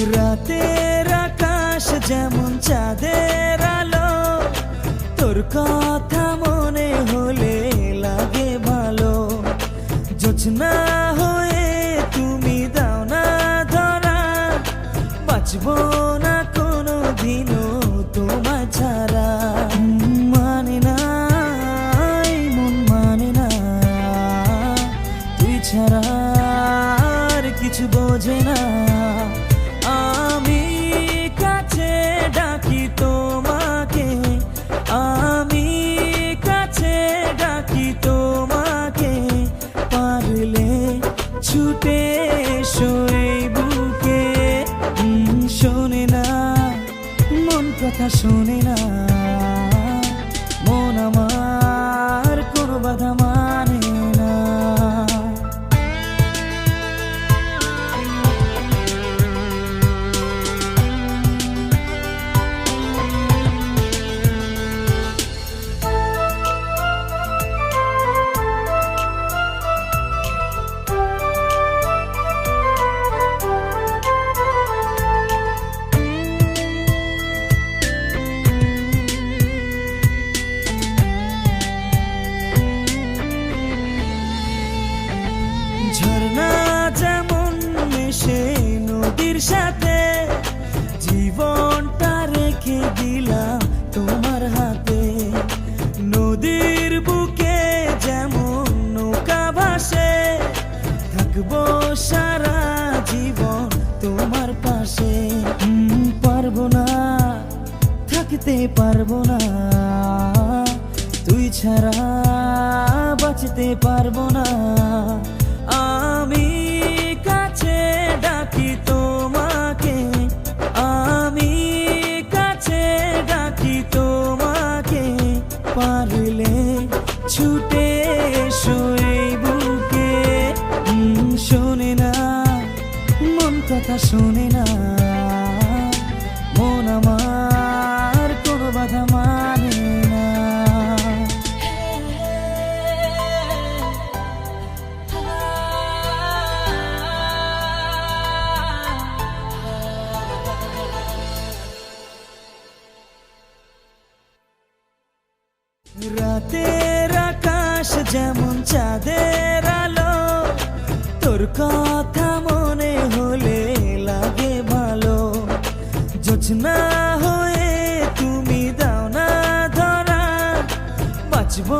রাতের আকাশ যেমন চাঁদের আলো, তোর কথা মনে হলে লাগে ভালো। জোছনা হয়ে তুমি দাও না ধরা, বাঁচবো না কোনো দিনও তোমায় ছাড়া। মানে না এই মন মানে না, তুই ছাড়া আর কিছু বোঝে না। আমি কাছে ডাকি তোমাকে, আমি কাছে ডাকি তোমাকে, পারলে ছুটে এসো এই বুকে। শোনে না মন কথা শোনে না, মন আমার কোনো বাধা মানে না। ঝর্ণা যেমন মেশে নদীর সাথে, জীবনটা রেখে দিলাম তোমার হাতে। নদীর বুকে যেমন নৌকা ভাসে, থাকবো সারা জীবন তোমার পাশে। পারবো না থাকতে পারবো না, তুই ছাড়া বাঁচতে পারবো না। আমি কাছে ডাকি তোমাকে, আমি কাছে ডাকি তোমাকে, পারলে ছুটে এসো এই বুকে। শোনে না মন কথা শোনে না, মন আমার কোনো বাধা মানে না। রাতের আকাশ যেমন চাঁদের আলো, তোর কথা মনে হলে লাগে ভালো। জোছনা হয়ে তুমি দাও না ধরা, বাঁচবো